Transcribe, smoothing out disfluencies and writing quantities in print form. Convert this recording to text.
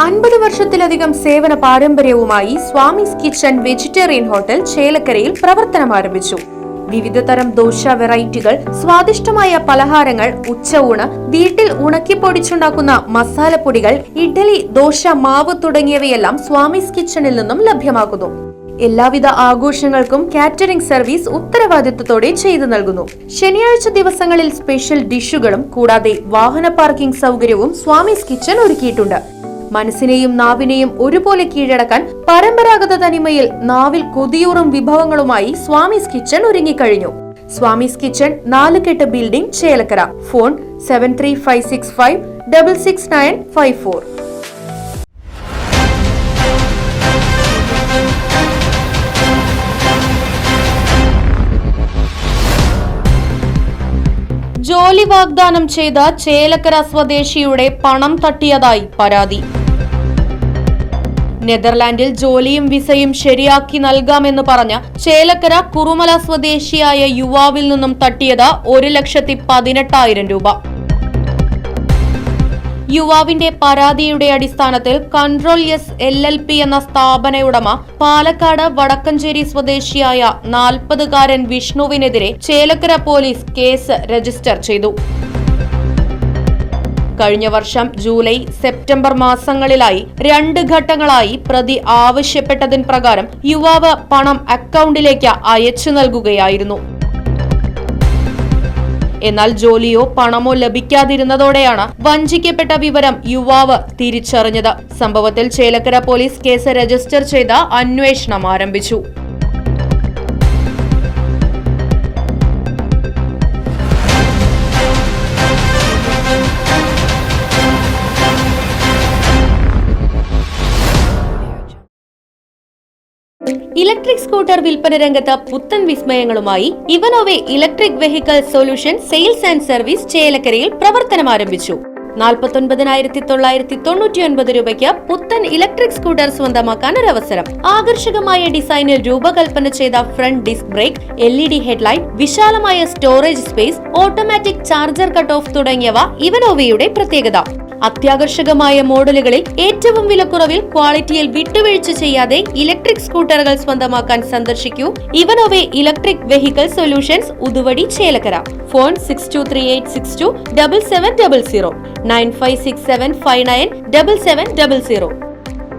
50 വർഷത്തിലധികം സേവന പാരമ്പര്യവുമായി സ്വാമീസ് കിച്ചൺ വെജിറ്റേറിയൻ ഹോട്ടൽ ചേലക്കരയിൽ പ്രവർത്തനം ആരംഭിച്ചു. വിവിധതരം ദോശ വെറൈറ്റികൾ, സ്വാദിഷ്ടമായ പലഹാരങ്ങൾ, ഉച്ചയൂണ്, വീട്ടിൽ ഉണക്കിപ്പൊടിച്ചുണ്ടാക്കുന്ന മസാലപ്പൊടികൾ, ഇഡ്ഡലി, ദോശ മാവ് തുടങ്ങിയവയെല്ലാം സ്വാമീസ് കിച്ചണിൽ നിന്നും ലഭ്യമാക്കുന്നു. എല്ലാവിധ ആഘോഷങ്ങൾക്കും കാറ്ററിംഗ് സർവീസ് ഉത്തരവാദിത്വത്തോടെ ചെയ്തു നൽകുന്നു. ശനിയാഴ്ച ദിവസങ്ങളിൽ സ്പെഷ്യൽ ഡിഷുകളും കൂടാതെ വാഹന പാർക്കിംഗ് സൗകര്യവും സ്വാമീസ് കിച്ചൺ ഒരുക്കിയിട്ടുണ്ട്. മനസ്സിനെയും നാവിനെയും ഒരുപോലെ കീഴടക്കാൻ പരമ്പരാഗത തനിമയിൽ നാവിൽ കൊതിയൂറും വിഭവങ്ങളുമായി സ്വാമീസ് കിച്ചൺ ഒരുങ്ങിക്കഴിഞ്ഞു. Swami's kitchen 4 building, Chelakkara. Phone 7356566954. ജോലി വാഗ്ദാനം ചെയ്ത ചേലക്കര സ്വദേശിയുടെ പണം തട്ടിയതായി പരാതി. നെതർലാൻഡിൽ ജോലിയും വിസയും ശരിയാക്കി നൽകാമെന്ന് പറഞ്ഞ ചേലക്കര കുറുമല സ്വദേശിയായ യുവാവിൽ നിന്നും തട്ടിയത് 1,18,000 രൂപ. യുവാവിന്റെ പരാതിയുടെ അടിസ്ഥാനത്തിൽ കൺട്രോൾ എസ് LLP എന്ന സ്ഥാപന ഉടമ പാലക്കാട് വടക്കഞ്ചേരി സ്വദേശിയായ 40-കാരൻ വിഷ്ണുവിനെതിരെ ചേലക്കര പോലീസ് കേസ് രജിസ്റ്റർ ചെയ്തു. കഴിഞ്ഞ വർഷം ജൂലൈ, സെപ്റ്റംബർ മാസങ്ങളിലായി 2 ഘട്ടങ്ങളായി പ്രതി ആവശ്യപ്പെട്ടതിൻ പ്രകാരം യുവാവ് പണം അക്കൗണ്ടിലേക്ക് അയച്ചു നൽകുകയായിരുന്നു. എന്നാൽ ജോലിയോ പണമോ ലഭിക്കാതിരുന്നതോടെയാണ് വഞ്ചിക്കപ്പെട്ട വിവരം യുവാവ് തിരിച്ചറിഞ്ഞത്. സംഭവത്തിൽ ചേലക്കര പോലീസ് കേസ് രജിസ്റ്റർ ചെയ്ത് അന്വേഷണം ആരംഭിച്ചു. ഇലക്ട്രിക് സ്കൂട്ടർ വിൽപ്പന രംഗത്ത് പുത്തൻ വിസ്മയങ്ങളുമായി ഇവനോവെ electric vehicle solution sales and service ചേലക്കരയിൽ പ്രവർത്തനം ആരംഭിച്ചു. 49,999 രൂപയ്ക്ക് പുത്തൻ ഇലക്ട്രിക് സ്കൂട്ടർ സ്വന്തമാക്കാൻ ഒരവസരം. ആകർഷകമായ ഡിസൈനിൽ രൂപകൽപ്പന ചെയ്ത front disc brake, LED headlight, വിശാലമായ storage space, automatic charger cut off തുടങ്ങിയവ ഇവനോവയുടെ പ്രത്യേകത. അത്യാകർഷകമായ മോഡലുകളിൽ ഏറ്റവും വിലക്കുറവിൽ ക്വാളിറ്റിയിൽ വിട്ടുവീഴ്ച ചെയ്യാതെ ഇലക്ട്രിക് സ്കൂട്ടറുകൾ സ്വന്തമാക്കാൻ സന്ദർശിക്കൂ ഇവനോവെ electric vehicle solutions, Uduvadi, Chelakkara. Phone 6238627700 9567597700.